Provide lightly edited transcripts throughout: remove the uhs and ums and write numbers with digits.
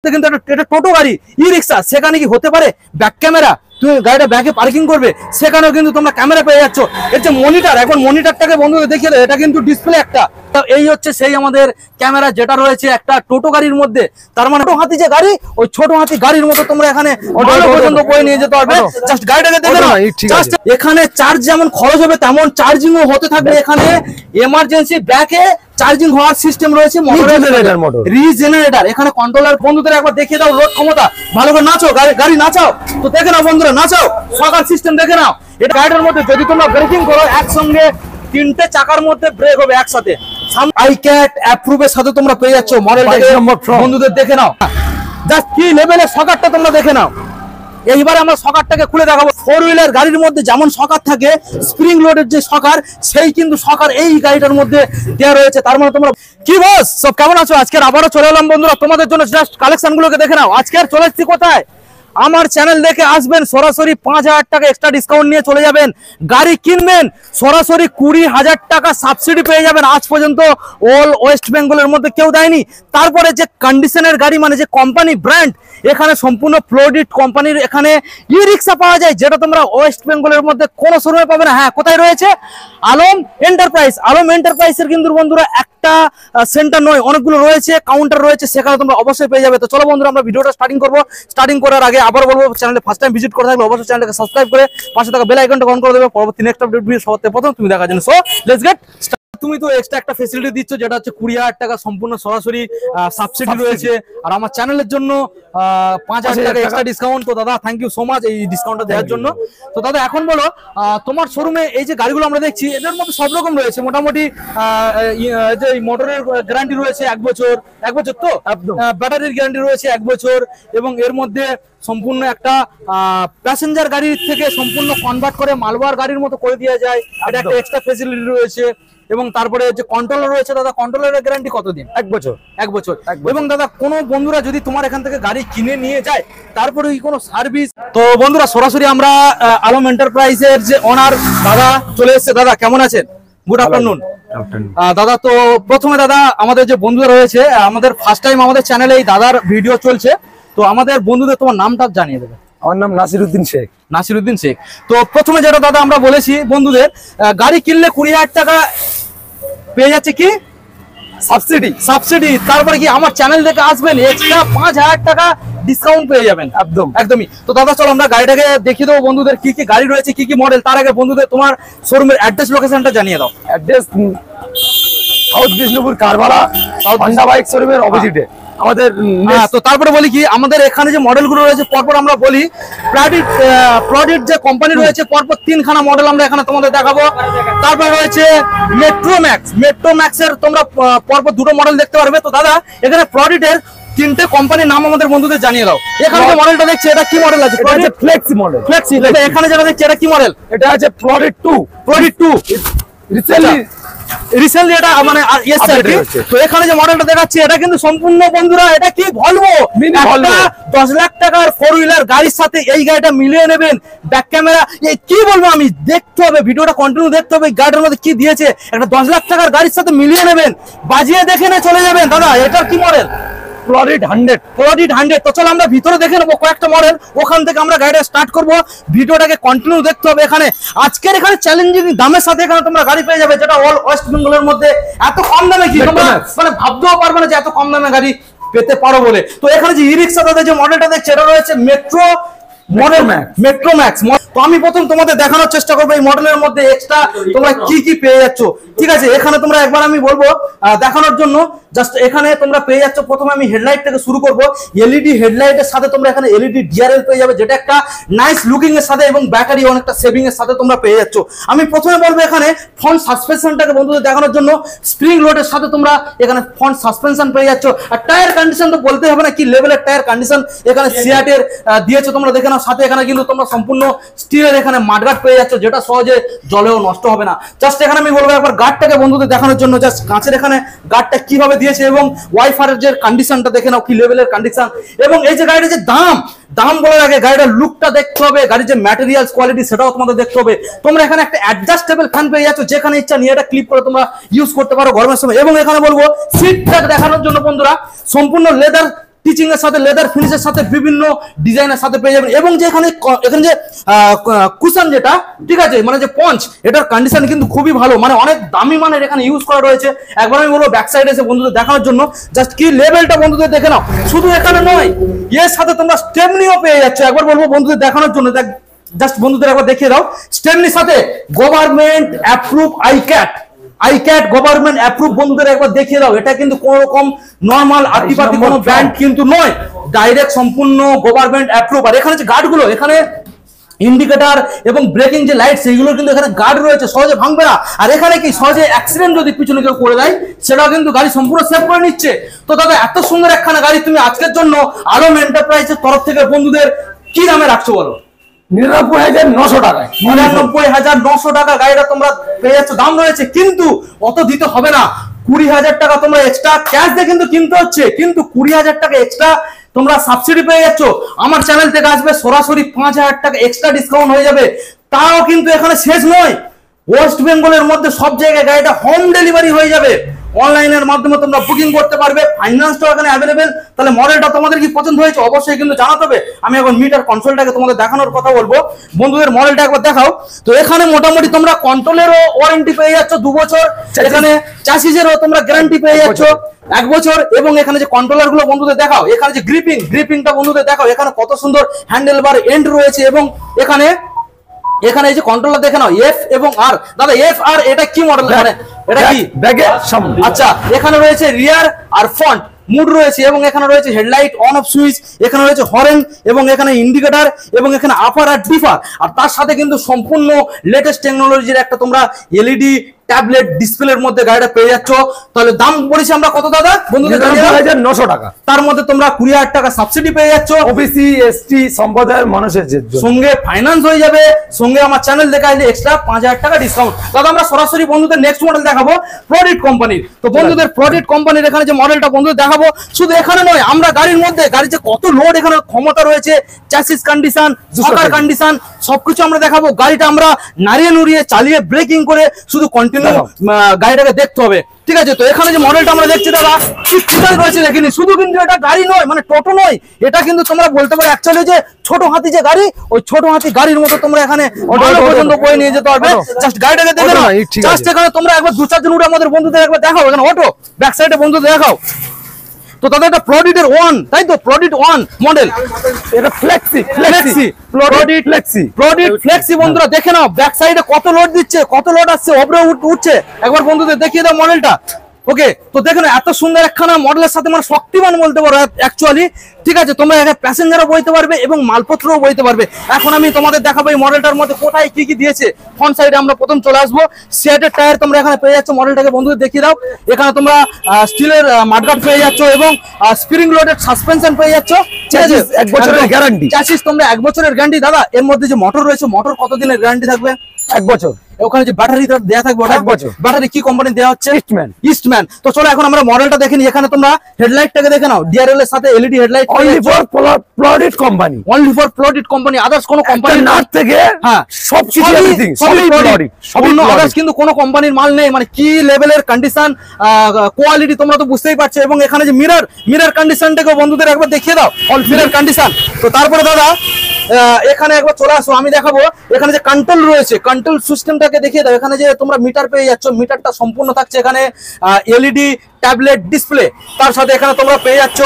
কিন্তু এটা টোটো গাড়ি, ই রিক্সা, সেখানে কি হতে পারে ব্যাক ক্যামেরা? তুমি গাড়িটা ব্যাকে পার্কিং করবে, সেখানেও কিন্তু তোমরা ক্যামেরা পেয়ে যাচ্ছ। এর যে মনিটর, এখন মনিটরটাকে বন্ধুদের দেখিয়ে দেয়, এটা কিন্তু ডিসপ্লে একটা। এই হচ্ছে সেই আমাদের ক্যামেরা যেটা রয়েছে একটা টোটো গাড়ির মধ্যে। তার মানে ছোট হাতি যে গাড়ি, ওই ছোট হাতি গাড়ির মতো তোমরা এখানে পর্যন্ত বয়ে নিয়ে যেতে পারবে। জাস্ট গাড়িটাকে দেখে নাও। জাস্ট এখানে চার্জ যেমন খরচ হবে তেমন চার্জিংও হতে থাকবে। এখানে এমার্জেন্সি ব্যাকে চার্জিং হওয়ার সিস্টেম রয়েছে, রিজেনারেটর। এখানে কন্ট্রোলার বন্ধুদের একবার দেখিয়ে দাও লোড ক্ষমতা। ভালো করে নাচো, গাড়ি নাচাও তো, দেখে নাও বন্ধুরা, নাচাও, সকাল সিস্টেম দেখে নাও। এটা গাড়িটার মধ্যে যদি তোমরা ব্রেকিং করো একসঙ্গে 3টে চাকার মধ্যে ব্রেক হবে একসাথে। আইক্যাট অ্যাপ্রুভের সাথে তোমরা পেয়ে যাচ্ছ মডেলটাকে। বন্ধুদের দেখে নাও জাস্ট কি লেভেলের সকারটা তোমরা দেখে নাও। এইবার আমরা সকারটাকে খুলে দেখাবো। 4 হুইলার গাড়ির মধ্যে যেমন সকার থাকে, স্প্রিং লোডের যে সকার, সেই কিন্তু সকার এই গাড়িটার মধ্যে দেওয়া রয়েছে। তার মানে তোমরা কি বস সব কেমন আছো? আজকে আবারও চলে এলাম বন্ধুরা তোমাদের জন্য। জাস্ট কালেকশন গুলোকে দেখে নাও। আজকে আর চলে এসেছি কোথায়? আমার চ্যানেল দেখে আসবেন, সরাসরি 5000 টাকা এক্সট্রা ডিসকাউন্ট নিয়ে চলে যাবেন। গাড়ি কিনবেন, সরাসরি 20,000 টাকা সাবসিডি পেয়ে যাবেন। আজ পর্যন্ত অল ওয়েস্ট বেঙ্গলের মধ্যে কেউ দেয়নি। তারপরে যে কন্ডিশনের গাড়ি, মানে যে কোম্পানি ব্র্যান্ড, এখানে সম্পূর্ণ ফ্লোডিট কোম্পানির এখানে ই রিক্সা পাওয়া যায়, যেটা তোমরা ওয়েস্ট বেঙ্গলের মধ্যে কোনো শোরুমে পাবে না। হ্যাঁ, কোথায় রয়েছে? আলম এন্টারপ্রাইজ। আলম এন্টারপ্রাইজের কিন্তু বন্ধুরা একটা সেন্টার নয়, অনেকগুলো রয়েছে, কাউন্টার রয়েছে, সেখানে তোমরা অবশ্যই পেয়ে যাবে। তো চলো বন্ধুরা, আমরা ভিডিওটা স্টার্টিং করবো। স্টার্টিং করার আগে আবার বলবো, চ্যানেলে ফার্স্ট টাইম ভিজিট করে থাকলে অবশ্যই চ্যানেলটাকে সাবস্ক্রাইব করে পাশে থাকা বেল আইকনটা অন করে দেবে। পরবর্তী নেক্সট আপডেট ভিডিও সবার প্রথম তুমি দেখার জন্য। So let's get. তুমি তো এক্সট্রা একটা ফ্যাসিলিটি দিচ্ছ, যেটা হচ্ছে 20,000 টাকা সম্পূর্ণ সরাসরি সাবসিডি রয়েছে, আর আমার চ্যানেলের জন্য 5,000 টাকা এক্সট্রা ডিসকাউন্ট। তো দাদা থ্যাংক ইউ সো মাচ এই ডিসকাউন্টটা দেওয়ার জন্য। তো দাদা এখন বলো, তোমার শোরুমে এই যে গাড়িগুলো আমরা দেখছি, এদের মধ্যে সব রকম রয়েছে মোটামুটি। যে মোটরের গ্যারান্টি রয়েছে 1 বছর, 1 বছর তো ব্যাটারির গ্যারান্টি রয়েছে 1 বছর, এবং এর মধ্যে সম্পূর্ণ একটা প্যাসেঞ্জার গাড়ির থেকে সম্পূর্ণ কনভার্ট করে মালবাহী গাড়ির মতো করে দেওয়া যায়। এটা একটা এক্সট্রা ফ্যাসিলিটি রয়েছে। এবং তারপরে যে কন্ট্রোলার রয়েছে দাদা, কন্ট্রোলারের গ্যারান্টি কতদিন? 1 বছর। 1 বছর। এবং দাদা কোনো বন্ধুরা যদি তোমার এখান থেকে গাড়ি কিনে নিয়ে যায়, তারপরে কোনো সার্ভিস। তো বন্ধুরা সরাসরি আমরা আলম এন্টারপ্রাইজের যে ওনার দাদা চলে এসেছে। দাদা কেমন আছেন? গুড আফটারনুন দাদা। তো প্রথমে দাদা, আমাদের যে বন্ধুরা রয়েছে, আমাদের ফার্স্ট টাইম আমাদের চ্যানেলে এই দাদার ভিডিও চলছে, তো আমাদের বন্ধুদের তোমার নামটা জানিয়ে দেবে। আমার নাম নাসিরউদ্দিন শেখ। নাসিরউদ্দিন শেখ। তো প্রথমে যেটা দাদা আমরা বলেছি বন্ধুদের, গাড়ি কিনলে 20,000 টাকা পেয়ে যাচ্ছে কি সাবসিডি। সাবসিডি তারপরে কি আমার চ্যানেল থেকে আসবেন, এক্সট্রা 5,000 টাকা ডিসকাউন্ট পেয়ে যাবেন। একদমই। তো দাদা চলো আমরা গাড়িটাকে দেখিয়ে দেবো বন্ধুদের, কি কি গাড়ি রয়েছে, কি কি মডেল। তার আগে বন্ধুদের তোমার শোরুমের অ্যাড্রেস, লোকেশনটা জানিয়ে দাও। Address south Bishnupur Karbala, Honda bike শোরুমের অপোজিটে আমাদের। তো তারপরে বলি কি, আমাদের এখানে যে মডেলগুলো রয়েছে পরপর আমরা বলি। প্রডিট যে কোম্পানি রয়েছে, পরপর 3খানা মডেল আমরা এখানে তোমাদের দেখাবো। তারপরে রয়েছে মেট্রোম্যাক্স। মেট্রোম্যাক্সের তোমরা পরপর 2টো মডেল দেখতে পারবে। তো দাদা এখানে প্রডিটের 3টে কোম্পানির নাম আমাদের বন্ধুদের জানিয়ে দাও। এখানে যে মডেলটা দেখছি, এটা কি মডেল আছে? Flexi model. ফ্লেক্সি। এখানে যেটা দেখছি, এটা কি মডেল? এটা আছে প্রডিট 2। প্রডিট 2 রিসেন্টলি এটা মানে তো এখানে যে মডেলটা দেখাচ্ছি, এটা কিন্তু সম্পূর্ণ বন্ধুরা, এটা কি ভলভো 10 লাখ টাকার 4 হুইলার গাড়ির সাথে এই গাড়িটা মিলিয়ে নেবেন। ব্যাক ক্যামেরা, কি বলবো আমি, দেখতে হবে ভিডিওটা কন্টিনিউ দেখতে হবে। গাড়ির মধ্যে কি দিয়েছে, একটা 10 লাখ টাকার গাড়ির সাথে মিলিয়ে নেবেন, বাজিয়ে দেখে নিয়ে চলে যাবেন। দাদা এটার কি মডেল? প্রডিট 100। প্রডিট 100। তো চলো আমরা ভিতরে দেখে নেবো কয়েকটা মডেল, ওখান থেকে আমরা গাড়িটা স্টার্ট করবো। ভিডিওটাকে কন্টিনিউ দেখতে হবে। এখানে আজকের এখানে চ্যালেঞ্জিং দামের সাথে এখানে তোমরা গাড়ি পেয়ে যাবে, যেটা অল ওয়েস্ট বেঙ্গলের মধ্যে এত কম দামে কি তোমরা মানে ভাবতেও পারবে না যে এত কম দামে গাড়ি পেতে পারো বলে। তো এখানে যে ই রিক্সা দাদা যে মডেলটা দেখছে, এটা রয়েছে মেট্রো মডেল, মেট্রোম্যাক্স। তো আমি প্রথম তোমাদের দেখানোর চেষ্টা করবো এই মডেলের মধ্যে এক্সট্রা তোমরা কি কি পেয়ে যাচ্ছ। ঠিক আছে, এখানে তোমরা একবার আমি বলবো দেখানোর জন্য। জাস্ট এখানে তোমরা পেয়ে যাচ্ছ, প্রথমে আমি হেডলাইট থেকে শুরু করবো। এলইডি হেডলাইটের সাথে তোমরা এখানে এলইডি ডিআরএল পেয়ে যাবে, যেটা একটা নাইস লুকিং এর সাথে এবং ব্যাটারি অনেকটা সেভিং এর সাথে তোমরা পেয়ে যাচ্ছ। আমি প্রথমে বলবো এখানে ফ্রন্ট সাসপেনশনটাকে বন্ধুদের দেখানোর জন্য। স্প্রিং লোডের সাথে তোমরা এখানে ফ্রন্ট সাসপেনশন পেয়ে যাচ্ছ। আর টায়ার কন্ডিশন তো বলতে হবে না, কি লেভেলের টায়ার কন্ডিশন এখানে সিয়াটের দিয়েছে, তোমরা দেখে নাও। সাথে এখানে কিন্তু তোমরা সম্পূর্ণ স্টিলের এখানে মাডগার্ড পেয়ে যাচ্ছ, যেটা সহজে জলেও নষ্ট হবে না। জাস্ট এখানে আমি বলবো একবার গার্ডটাকে বন্ধুদের দেখানোর জন্য, জাস্ট কাঁচের এখানে গার্ডটা কিভাবে দিয়েছে এবং ওয়াইফারের যে কন্ডিশনটা দেখে নাও, কি লেভেলের কন্ডিশন। এবং এই যে গাড়ির যে দাম বলার আগে গাড়িটার লুকটা দেখতে হবে, গাড়ির যে ম্যাটেরিয়ালস কোয়ালিটি সেটাও তোমাদের দেখতে হবে। তোমরা এখানে একটা অ্যাডজাস্টেবল ফ্যান পেয়ে যাচ্ছ, যেখানে ইচ্ছা নিয়ে এটা ক্লিপ করে তোমরা ইউজ করতে পারো গরমের সময়। এবং এখানে বলবো সিটটা দেখানোর জন্য বন্ধুরা, সম্পূর্ণ লেদার টিচিং এর সাথে লেদার ফিনিশের সাথে বিভিন্ন ডিজাইনের সাথে পেয়ে যাবেন। এবং যে এখানে যে কুশন যেটা, ঠিক আছে, মানে যে পঞ্চ, এটার কন্ডিশন কিন্তু খুবই ভালো, মানে অনেক দামি মানের এখানে ইউজ করা রয়েছে। একবার আমি বলবো ব্যাক সাইডে এসে বন্ধুদের দেখানোর জন্য, জাস্ট কি লেভেলটা বন্ধুদের দেখে নাও। শুধু এখানে নয়, এর সাথে তোমরা স্টেমনিও পেয়ে যাচ্ছ। একবার বলবো বন্ধুদের দেখানোর জন্য, জাস্ট বন্ধুদের একবার দেখিয়ে দাও। স্টেমনির সাথে গভর্নমেন্ট অ্যাপ্রুভ আইক্যাট গভর্নমেন্ট অ্যাপ্রুভ বন্ধুদের একবার দেখিয়ে দাও। এটা কিন্তু কোন রকম নরমাল আতিপাতি কোনো ব্র্যান্ড কিন্তু নয়, ডাইরেক্ট সম্পূর্ণ গভর্নমেন্ট অ্যাপ্রুভ। আর এখানে যে গার্ডগুলো, এখানে ইন্ডিকেটর এবং ব্রেকিং যে লাইট, সেইগুলো কিন্তু এখানে গার্ড রয়েছে, সহজে ভাঙবে না। আর এখানে কি সহজে অ্যাক্সিডেন্ট যদি পিছনে কেউ করে দেয়, সেটাও কিন্তু গাড়ি সম্পূর্ণ সেভ করে নিচ্ছে। তো দাদা, এত সুন্দর একখানা গাড়ি তুমি আজকের জন্য আলম এন্টারপ্রাইজের তরফ থেকে বন্ধুদের কি দামে রাখছো বলো? 99,900 টাকায়। 99,900 টাকা গাড়িটা তোমরা পেয়ে যাচ্ছ। দাম রয়েছে, কিন্তু অত দিতে হবে না। 20,000 টাকা তোমরা এক্সট্রা ক্যাশ দিয়ে কিন্তু কিনতে হচ্ছে, কিন্তু 20,000 টাকা এক্সট্রা তোমরা সাবসিডি পেয়ে যাচ্ছ। আমার চ্যানেল থেকে আসবে সরাসরি 5,000 টাকা এক্সট্রা ডিসকাউন্ট হয়ে যাবে। তাও কিন্তু এখানে শেষ নয়, ওয়েস্ট বেঙ্গলের মধ্যে সব জায়গায় গাড়িটা হোম ডেলিভারি হয়ে যাবে। অনলাইনের মাধ্যমে তোমরা বুকিং করতে পারবে, ফাইন্যান্সটাও এখানে অ্যাভেলেবেল। তাহলে মডেলটা তোমাদের কি পছন্দ হয়েছে অবশ্যই কিন্তু জানাতে হবে। আমি এখন মিটার কনসোলটাকে তোমাদের দেখানোর কথা বলবো, বন্ধুদের মডেলটা একবার দেখাও। তো এখানে মোটামুটি তোমরা কন্ট্রোলেরও ওয়ারেন্টি পেয়ে যাচ্ছ 2 বছর, এখানে চ্যাসিসেরও তোমরা গ্যারান্টি পেয়ে যাচ্ছ 1 বছর। এবং এখানে যে কন্ট্রোলার গুলো বন্ধুদের দেখাও, এখানে যে গ্রিপিংটা বন্ধুদের দেখাও, এখানে কত সুন্দর হ্যান্ডেল বার এন্ড রয়েছে। এবং এখানে এই যে কন্ট্রোলার দেখে নাও, এফ এবং আর। দাদা, এফ আর এটা কি মডেল, মানে এটা কি ব্যাগে? আচ্ছা, এখানে রয়েছে রিয়ার আর ফ্রন্ট মুড রয়েছে, এবং এখানে রয়েছে হেডলাইট অন অফ সুইচ, এখানে রয়েছে হরেন, এবং এখানে ইন্ডিকেটর, এবং এখানে আপার আর ডিফার। আর তার সাথে কিন্তু সম্পূর্ণ লেটেস্ট টেকনোলজির একটা তোমরা এলইডি ট্যাবলেট ডিসপ্লের মধ্যে গাড়িটা পেয়ে যাচ্ছ। তাহলে দাম বলেছি আমরা কত দাদা বন্ধুদের? 99,900 টাকা। তার মধ্যে তোমরা 20,000 টাকা সাবসিডি পেয়ে যাচ্ছ, ওবিসি এসটি সম্প্রদায়ের মানুষের জন্য, সঙ্গে ফাইন্যান্স হয়ে যাবে, সঙ্গে আমার চ্যানেল দেখা আসলে এক্সট্রা 5,000 টাকা ডিসকাউন্ট। দাদা, আমরা সরাসরি বন্ধুদের নেক্সট মডেল দেখাবো প্রডিট কোম্পানির। তো বন্ধুদের প্রডিট কোম্পানির এখানে যে মডেলটা বন্ধুদের দেখাবো, শুধু এখানে নয়, আমরা গাড়ির মধ্যে গাড়ির যে কত লোড এখানে ক্ষমতা রয়েছে, চ্যাসিস কন্ডিশন, সকার কন্ডিশন, সবকিছু আমরা দেখাবো। গাড়িটা আমরা নাড়িয়ে নুড়িয়ে চালিয়ে ব্রেকিং করে শুধু কন্টিনিউ গাড়িটাকে দেখতে হবে, ঠিক আছে? তো এখানে যে মডেলটা আমরা দেখছি দাদা, কি ফিচার রয়েছে দেখিনি। শুধু কিন্তু এটা গাড়ি নয়, মানে টোটো নয়, এটা কিন্তু তোমরা বলতে পারো অ্যাকচুয়ালি যে ছোট হাতি যে গাড়ি, ওই ছোট হাতি গাড়ির মতো তোমরা এখানে পর্যন্ত বয়ে নিয়ে যেতে পারবে। জাস্ট গাড়িটাকে দেখে নাও, জাস্ট এখানে তোমরা একবার 2-4 জন উঠে আমাদের বন্ধুদের একবার দেখাও, এখানে অটো ব্যাক সাইডে বন্ধুদের দেখাও। তো তাদের এটা প্রডিটের 1, তাই তো? প্রডিট 1 মডেল, এটা ফ্লেক্সি প্রডিট ফ্লেক্সি। বন্ধুরা দেখে নাও ব্যাক সাইডে কত লোড দিচ্ছে, কত লোড আসছে, ওপরে উঠছে। একবার বন্ধুদের দেখিয়ে দাও মডেলটা। ওকে, তো দেখেন এত সুন্দর একখানা মডেলের সাথে মানে শক্তিমান বলতে পারো অ্যাকচুয়ালি, ঠিক আছে? তোমরা এখানে প্যাসেঞ্জারও বইতে পারবে এবং মালপত্রও বইতে পারবে। এখন আমি তোমাদের দেখাবো এই মডেলটার মধ্যে কোথায় কি কি দিয়েছে। ফ্রন্ট সাইডে আমরা প্রথম চলে আসবো, সিয়াটের টায়ার তোমরা এখানে পেয়ে যাচ্ছ। মডেলটাকে বন্ধুদের দেখিয়ে দাও। এখানে তোমরা স্টিলের মাডগার্ড পেয়ে যাচ্ছ এবং স্প্রিং লোডেড সাসপেনশন পেয়ে যাচ্ছ, ঠিক আছে? 1 বছরের গ্যারান্টি। চ্যাসিস তোমরা 1 বছরের গ্যারান্টি। দাদা, এর মধ্যে যে মোটর রয়েছে, মোটর কতদিনের গ্যারান্টি থাকবে? 1 বছর। ওখানে যে ব্যাটারিটা দেয়া থাকবে, 1 বছর। ব্যাটারি কি কোম্পানি দেওয়া হচ্ছে? ইস্টম্যান। তো চলো এখন আমরা মডেলটা দেখে নিই। এখানে তোমরা হেডলাইটটাকে দেখে নাও, ডিআরএল এর সাথে LED headlight, only for product company, only for product company. Others কোনো কোম্পানি নাট থেকে হ্যাঁ সব কিছু এভরিথিং সবই প্রডিট, অন্য আদার্স কিন্তু কোনো কোম্পানির মাল নেই। মানে কি লেভেলের কন্ডিশন, কোয়ালিটি তোমরা তো বুঝতেই পারছো। এবং এখানে যে মিরর কন্ডিশনটাকে বন্ধুদের একবার দেখিয়ে দাও, অল মিরর কন্ডিশন। তো তারপরে দাদা এখানে একবার চলে আসো, আমি দেখাবো এখানে যে কন্ট্রোল রয়েছে, কন্ট্রোল সিস্টেমটাকে দেখিয়ে দাও। এখানে যে তোমরা মিটার পেয়ে যাচ্ছ, মিটারটা সম্পূর্ণ থাকছে এখানে এলইডি ট্যাবলেট ডিসপ্লে, তার সাথে এখানে তোমরা পেয়ে যাচ্ছ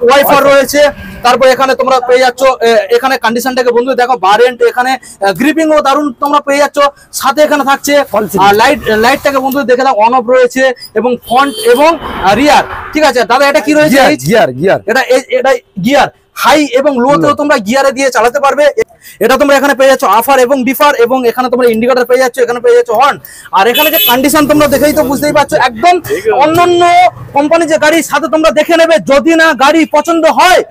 ওয়াইফাই রয়েছে। তারপর এখানে তোমরা পেয়ে যাচ্ছ এখানে কন্ডিশনটাকে বন্ধু দেখো, বারেন্ট, এখানে গ্রিপিং ও দারুণ তোমরা পেয়ে যাচ্ছ। সাথে এখানে থাকছে লাইটটাকে বন্ধু দেখে দাও, অন অফ রয়েছে এবং ফ্রন্ট এবং রিয়ার, ঠিক আছে? দাদা, এটা কি রয়েছে? গিয়ার। এটা গিয়ার হাই এবং লো তেও তোমরা গিয়ারে দিয়ে চালাতে পারবে। এটা তোমরা এখানে পেয়ে যাচ্ছ আফার এবং ডিফার, এবং এখানে তোমরা ইন্ডিকেটর পেয়ে যাচ্ছ, এখানে পেয়ে যাচ্ছ হর্ন। আর এখানে যে কন্ডিশন তোমরা দেখেই তো বুঝতেই পারছো, একদম অন্যান্য কোম্পানি যে গাড়ির সাথে তোমরা দেখে নেবে। যদি না গাড়ি পছন্দ হয়,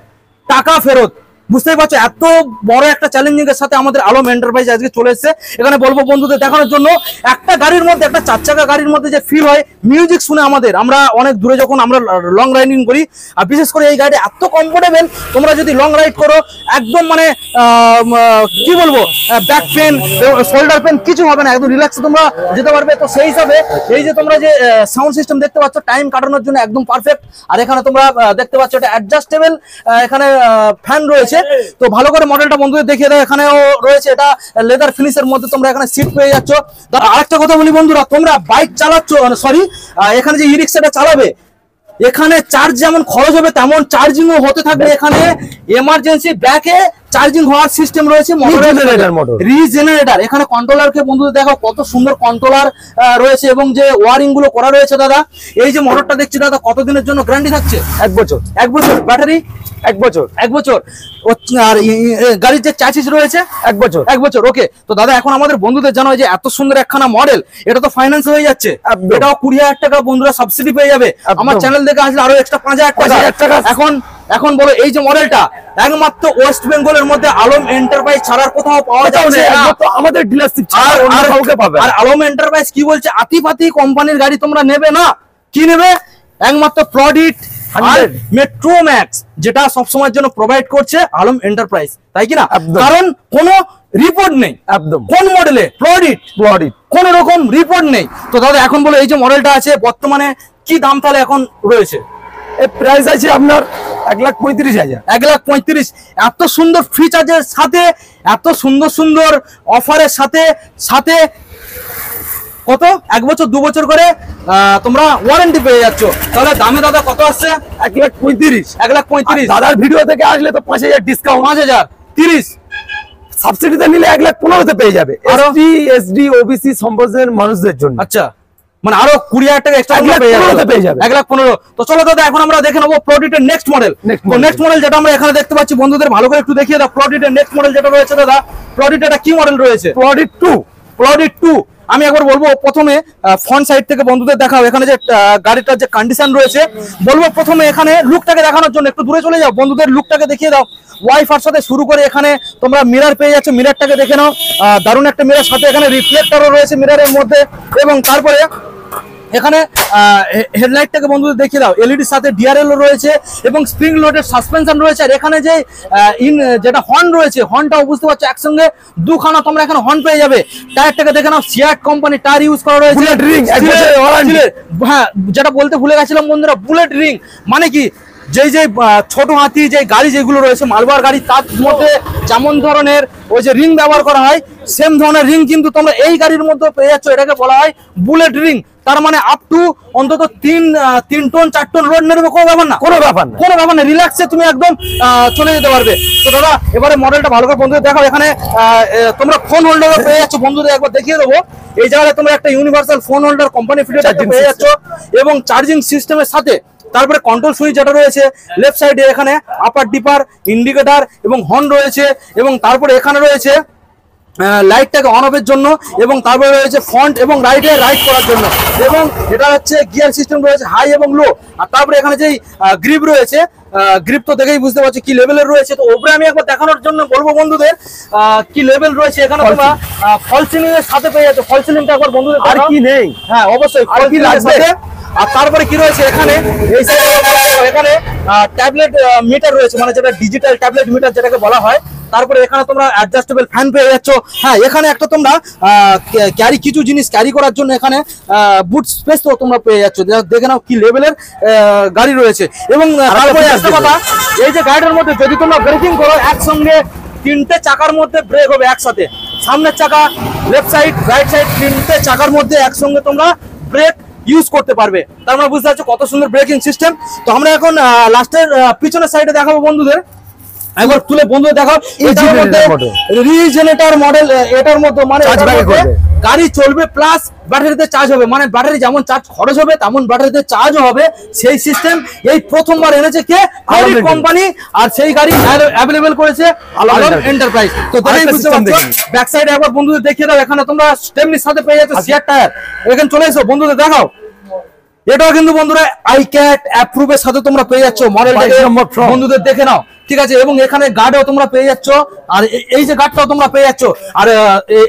টাকা ফেরত। বুঝতেই পারছো এত বড় একটা চ্যালেঞ্জিং এর সাথে আমাদের আলম এন্টারপ্রাইজ আজকে চলে এসেছে। এখানে বলবো বন্ধুদের দেখানোর জন্য একটা গাড়ির মধ্যে, একটা 4 চাকা গাড়ির মধ্যে যে ফিল হয় মিউজিক শুনে আমরা অনেক দূরে যখন আমরা লং রাইডিং করি, আর বিশেষ করে এই গাড়ি এত কমফোর্টেবল, তোমরা যদি লং রাইড করো একদম মানে কি বলবো, ব্যাক পেন, শোল্ডার পেন কিছু হবে না, একদম রিল্যাক্সে তোমরা যেতে পারবে। তো সেই হিসাবে এই যে তোমরা যে সাউন্ড সিস্টেম দেখতে পাচ্ছ টাইম কাটানোর জন্য একদম পারফেক্ট। আর এখানে তোমরা দেখতে পাচ্ছ এটা অ্যাডজাস্টেবল, এখানে ফ্যান রয়েছে। তো ভালো করে মডেলটা বন্ধুদের দেখিয়ে দাও। এখানেও রয়েছে এটা লেদার ফিনিশের মধ্যে, তোমরা এখানে সিট পেয়ে যাচ্ছ। আরেকটা কথা বলি বন্ধুরা, তোমরা বাইক চালাচ্ছ, সরি এখানে যে ই রিক্সাটা চালাবে, এখানে চার্জ যেমন খরচ হবে তেমন চার্জিংও হতে থাকবে। এখানে এমার্জেন্সি ব্যাকে চার্জিং হওয়ার সিস্টেম রয়েছে, রিজেনারেটর। এখানে কন্ট্রোলারকে বন্ধুদের দেখো কত সুন্দর কন্ট্রোলার রয়েছে, এবং যে ওয়ারিং গুলো করা রয়েছে দাদা। এই যে মোটরটা দেখছি দাদা, কতদিনের জন্য গ্যারান্টি থাকছে? 1 বছর। 1 বছর। ব্যাটারি 1 বছর। 1 বছর। আর গাড়ির যে চ্যাসিস রয়েছে 1 বছর। 1 বছর। ওকে। তো দাদা এখন আমাদের বন্ধুদের জানো যে এত সুন্দর একখানা মডেল, এটা তো ফাইন্যান্স হয়ে যাচ্ছে, এটাও 20,000 টাকা বন্ধুরা সাবসিডি পেয়ে যাবে। আমার চ্যানেল দেখে আসলে আরো এক্সট্রা 5,000 টাকা। এখন বলো এই যে মডেলটা একমাত্র ওয়েস্ট বেঙ্গলের মধ্যে আলম এন্টারপ্রাইজ ছাড়ার কোথাও পাওয়া যাচ্ছে না, আমাদের ডিলারশিপ ছাড়া অন্য কাউকে পাবে। আর আলম এন্টারপ্রাইজ কি বলছে, আতিপাতি কোম্পানির গাড়ি তোমরা নেবে না, কি নেবে? একমাত্র প্রডিট আর মেট্রো ম্যাক্স, যেটা সব সময়ের জন্য প্রোভাইড করছে আলম এন্টারপ্রাইজ, তাই কি না? কারণ কোনো রিপোর্ট নেই একদম কোন মডেলে প্রডিট কোন রকম রিপোর্ট নেই। তো দাদা এখন বলো এই যে মডেলটা আছে বর্তমানে কি দাম তাহলে এখন রয়েছে? এই প্রাইস আছে আপনার 1,35,000। 1,35,000। এত সুন্দর ফিচারের সাথে, এত সুন্দর সুন্দর অফারের সাথে সাথে কত 1 বছর 2 বছর করে তোমরা ওয়ারেন্টি পেয়ে যাচ্ছ। তাহলে দামে দাদা কত আসছে? 1,35,000। 1,35,000। দাদার ভিডিও থেকে আসলে তো 5,000 ডিসকাউন্ট। 5,030 সাবসিডিতে নিলে 1,15,000 পেয়ে যাবে। এসটি এসডি ওবিসি সম্প্রদায়ের মানুষদের জন্য। আচ্ছা, মানে আরো 20,000 টাকা এক্সট্রা পেয়ে যাবে। 1,15,000। তো চলো দাদা এখন আমরা দেখে নেবো প্রডিটের নেক্সট মডেল। নেক্সট মডেল যেটা আমরা এখানে দেখতে পাচ্ছি বন্ধুদের ভালো করে একটু দেখিয়ে দাও। প্রডিটের নেক্সট মডেল যেটা রয়েছে দাদা, প্রডিট এটা কি মডেল রয়েছে? প্রডিট 2। আমি একবার বলবো প্রথমে ফ্রন্ট সাইড থেকে বন্ধুদের দেখাও, এখানে যে গাড়িটার যে কন্ডিশন রয়েছে বলবো। প্রথমে এখানে লুকটাকে দেখানোর জন্য একটু দূরে চলে যাও, বন্ধুদের লুকটাকে দেখিয়ে দাও। ওয়াইফার সাথে শুরু করে এখানে তোমরা মিরর পেয়ে যাচ্ছ, মিররটাকে দেখে নাও, দারুণ একটা মিরর, সাথে এখানে রিফ্লেক্টরও রয়েছে মিররের মধ্যে। এবং তারপরে এখানে হেডলাইটটাকে বন্ধুদের দেখিয়ে দাও, এলইডির সাথে ডিআরএল রয়েছে এবং স্প্রিং লোডেড সাসপেনশন রয়েছে। আর এখানে যে যেটা হর্ন রয়েছে, হর্নটাও বুঝতে পারছো একসঙ্গে দুখানা তোমরা এখানে হর্ন পেয়ে যাবে। টায়ারটাকে দেখে নাও, সিয়াট কোম্পানি টায়ার ইউজ করা রয়েছে। হ্যাঁ, যেটা বলতে ভুলে গেছিলাম বন্ধুরা, বুলেট রিং মানে কি, যেই যে ছোট হাতি যে গাড়ি যেগুলো রয়েছে মালবার গাড়ি, তার মধ্যে যেমন ধরনের ওই যে রিং ব্যবহার করা হয় সেম ধরনের রিং কিন্তু তোমরা এই গাড়ির মধ্যে পেয়ে যাচ্ছ। এটাকে বলা হয় বুলেট রিং। তার মানে আপ টু অন্তত 3 টন 4 টন লোড নেবে, কোনো ব্যাপার না, কোনো ব্যাপার না, রিল্যাক্সে তুমি একদম চলে যেতে পারবে। তো দাদা এবারে মডেলটা ভালো করে বন্ধুদের দেখাও। এখানে তোমরা ফোন হোল্ডারও পেয়ে যাচ্ছ, বন্ধুদের একবার দেখিয়ে দেবো। এই জায়গায় তোমরা একটা universal phone holder company fitted পেয়ে যাচ্ছ এবং চার্জিং সিস্টেমের সাথে। তারপরে কন্ট্রোল সুইচ যেটা রয়েছে লেফট সাইডে, এখানে আপার ডিপার ইন্ডিকেটর এবং হর্ন রয়েছে। এবং তারপরে এখানে রয়েছে লাইটটাকে অন অফের জন্য, এবং তারপরে রয়েছে ফ্রন্ট এবং রাইট করার জন্য। এবং এটা হচ্ছে গিয়ার সিস্টেম রয়েছে হাই এবং লো। আর তারপরে এখানে যেই গ্রিপ রয়েছে, গ্রিপ তো দেখেই বুঝতে পারছি কি লেভেলের রয়েছে। তো ওপরে আমি একবার দেখানোর জন্য বলবো বন্ধুদের কি লেভেল রয়েছে। এখানে তোমরা ফল সিলিং এর সাথে পেয়ে যাচ্ছ। ফল সিলিংটা একবার বন্ধুদের আর কি নেই? হ্যাঁ অবশ্যই ফল সিলিং এর সাথে। আর তারপরে কি রয়েছে এখানে, এই সাইডে এখানে ট্যাবলেট মিটার রয়েছে, মানে যেটা ডিজিটাল ট্যাবলেট মিটার যেটাকে বলা হয়। তারপরে এখানে তোমরা অ্যাডজাস্টেবল ফ্যান পেয়ে যাচ্ছ। হ্যাঁ, এখানে একটা তোমরা কিছু জিনিস ক্যারি করার জন্য এখানে বুট স্পেস তো তোমরা পেয়ে যাচ্ছ। দেখে নাও কি লেভেলের গাড়ি রয়েছে। এবং তারপরে একটা কথা, এই যে গাড়িটার মধ্যে যদি তোমরা ব্রেকিং করো একসঙ্গে 3টে চাকার মধ্যে ব্রেক হবে একসাথে, সামনের চাকা লেফট সাইড রাইট সাইড 3টে চাকার মধ্যে একসঙ্গে তোমরা ব্রেক ইউজ করতে পারবে। তার মানে বুঝতে পারছো কত সুন্দর ব্রেকিং সিস্টেম। তো আমরা এখন লাস্টের পিছনের সাইডে দেখাবো বন্ধুদের, একবার তুলে বন্ধুদের দেখাও। এটার মধ্যে রিজেনারেটর মডেল, এটার মধ্যে মানে গাড়ি চলবে প্লাস ব্যাটারিতে চার্জ হবে, মানে ব্যাটারি যেমন চার্জ খরচ হবে তেমন ব্যাটারিতে চার্জও হবে। সেই সিস্টেম এই প্রথমবার এনেছে কে? প্রডিট কোম্পানি। আর সেই গাড়ি অ্যাভেলেবেল করেছে আলম এন্টারপ্রাইজ। তো দেখেই বুঝতে পারছো। ব্যাক সাইডে একবার বন্ধুদের দেখিয়ে দাও, এখানে তোমরা স্টেমনির সাথে পেয়ে যাচ্ছ সিয়ার টায়ার। এখানে চলে এসো বন্ধুদের দেখাও। এটাও কিন্তু বন্ধুরা আইক্যাট অ্যাপ্রুভের সাথে তোমরা পেয়ে যাচ্ছ মডেলটা বন্ধুদের দেখে নাও, ঠিক আছে। এবং এখানে গার্ডও তোমরা পেয়ে যাচ্ছ, আর এই যে গার্ডটাও তোমরা পেয়ে যাচ্ছ, আর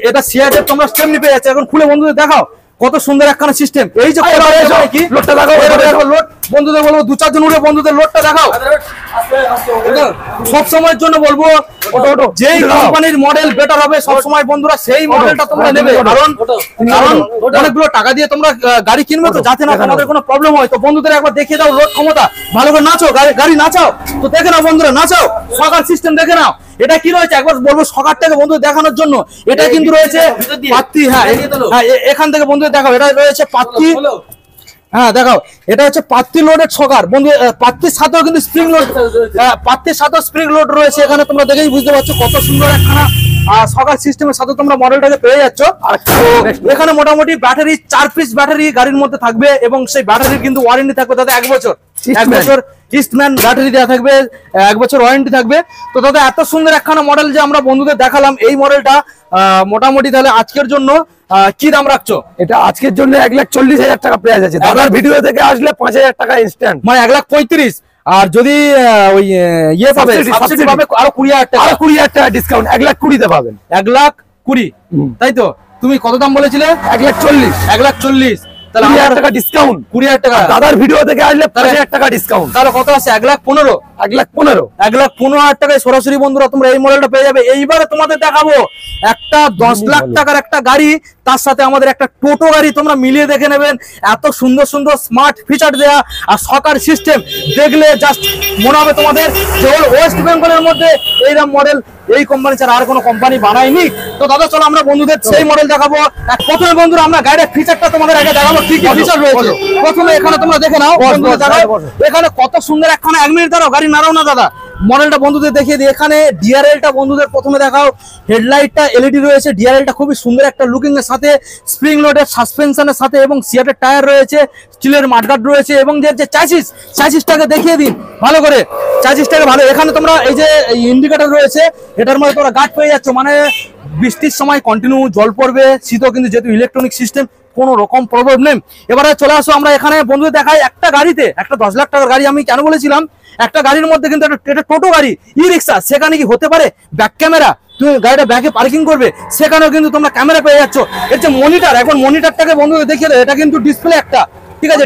এটা সিআরএফ তোমরা স্টেমনি পেয়ে যাচ্ছ। এখন খুলে বন্ধুদের দেখাও কত সুন্দর একখানা সিস্টেম। এই যে লোডটা দেখাও, লোড বন্ধুদের বলবো 2-4 জন উঠে বন্ধুদের লোডটা দেখাও। সব সময়ের জন্য বলবো যেই কোম্পানির মডেল বেটার হবে সব সময় বন্ধুরা সেই মডেলটা তোমরা নেবে, কারণ অনেকগুলো টাকা দিয়ে তোমরা গাড়ি কিনবে, তো যাতে না তোমাদের কোনো প্রবলেম হয়। তো বন্ধুদের একবার দেখিয়ে দাও লোড ক্ষমতা, ভালো করে নাচাও, গাড়ি নাচাও, তো দেখে নাও বন্ধুরা, নাচাও, সকাল সিস্টেম দেখে নাও। এটা কি রয়েছে একবার বলবো সকারটাকে বন্ধু দেখানোর জন্য। এটা কিন্তু রয়েছে পাত্তি, হ্যাঁ এখান থেকে বন্ধু দেখাও, এটা রয়েছে পাত্তি, হ্যাঁ দেখাও, এটা হচ্ছে পাত্তি লোডের সকার বন্ধু। পাত্তির সাথেও কিন্তু স্প্রিং লোড, পাত্তির সাথেও স্প্রিং লোড রয়েছে এখানে, তোমরা দেখেই বুঝতে পারছো কত সুন্দর একখানা সকার সিস্টেমের সাথে তোমরা মডেলটাকে পেয়ে যাচ্ছ। আর এখানে মোটামুটি ব্যাটারি 4 পিস ব্যাটারি গাড়ির মধ্যে থাকবে, এবং সেই ব্যাটারির কিন্তু ওয়ারেন্টি থাকবে তাতে 1 বছর, 1 বছর ইস্টম্যান ব্যাটারি দেওয়া থাকবে, 1 বছর ওয়ারেন্টি থাকবে। তো দাদা এত সুন্দর একখানা মডেল যে আমরা বন্ধুদের দেখালাম, এই মডেলটা মোটামুটি তাহলে আজকের জন্য কি দাম রাখছো? এটা আজকের জন্য 1,40,000 টাকা প্রাইস আছে। দাদার ভিডিও থেকে আসলে 5,000 টাকা ইনস্ট্যান্ট, মানে 1,35,000। আর যদি ওই ইয়ে পাবে সাবসিডি পাবে আরো 20,000 টাকা, আরো 20,000 টাকা ডিসকাউন্ট, 1,20,000 তে পাবেন। 1,20,000, তাই তো? তুমি কত দাম বলেছিলে? 1,40,000। 1,40,000, তাহলে 20,000 টাকা ডিসকাউন্ট, 20,000 টাকা। দাদার ভিডিও থেকে আসলে 5,000 টাকা ডিসকাউন্ট, তাহলে কত আছে? 1,15,000। 1,15,000 টাকায় সরাসরি বন্ধুরা তোমরা এই মডেলটা পেয়ে যাবে। এইবারে তোমাদের দেখাবো একটা 10 লাখ টাকার একটা গাড়ি, তার সাথে আমাদের একটা টোটো গাড়ি, তোমরা মিলিয়ে দেখে নেবেন। এত সুন্দর সুন্দর স্মার্ট ফিচার দেয়া আর সকার সিস্টেম দেখলে জাস্ট মনে হবে তোমাদের যে ওয়েস্ট বেঙ্গলের মধ্যে এইরকম মডেল এই কোম্পানি ছাড়া আর কোনো কোম্পানি বানায়নি। তো দাদা চলো আমরা বন্ধুদের সেই মডেল দেখাবো। প্রথমে বন্ধুরা আমরা গাড়ির ফিচারটা তোমাদের আগে দেখাবো, কি কি ফিচার রয়েছে। প্রথমে এখানে তোমরা দেখে নাও, এখানে কত সুন্দর একখানা 1 মিনিট দাঁড়াও, গাড়ি নাড়াও না দাদা, মডেলটা বন্ধুদের দেখিয়ে দিই। এখানে ডিআরএলটা বন্ধুদের প্রথমে দেখাও, হেডলাইটটা এলইডি রয়েছে, ডিআরএলটা খুবই সুন্দর একটা লুকিং এর সাথে, স্প্রিং লোডের সাসপেনশনের সাথে, এবং সিয়াটের টায়ার রয়েছে, স্টিলের মাঠগার্ড রয়েছে, এবং যে চাসিসটাকে দেখিয়ে দিন ভালো করে, চাসিসটাকে ভালো। এখানে তোমরা এই যে ইন্ডিকেটর রয়েছে, এটার মধ্যে তোমরা গার্ড পেয়ে যাচ্ছ, মানে বৃষ্টির সময় কন্টিনিউ জল পড়বে, শীতও কিন্তু যেহেতু ইলেকট্রনিক সিস্টেম কোনো রকম প্রবলেম নেই। এবারে চলে আসো আমরা এখানে বন্ধুদের দেখাই একটা গাড়িতে, একটা 10 লাখ টাকার গাড়ি। আমি কেন বলেছিলাম একটা গাড়ির মধ্যে কিন্তু এটা টোটো গাড়ি, ই রিক্সা, সেখানে কি হতে পারে ব্যাক ক্যামেরা, তুমি গাড়িটা ব্যাকে পার্কিং করবে সেখানেও কিন্তু তোমরা ক্যামেরা পেয়ে যাচ্ছ। এর যে মনিটর, এখন মনিটরটাকে বন্ধুদের দেখিয়ে দেয়, এটা কিন্তু ডিসপ্লে একটা, ঠিক আছে,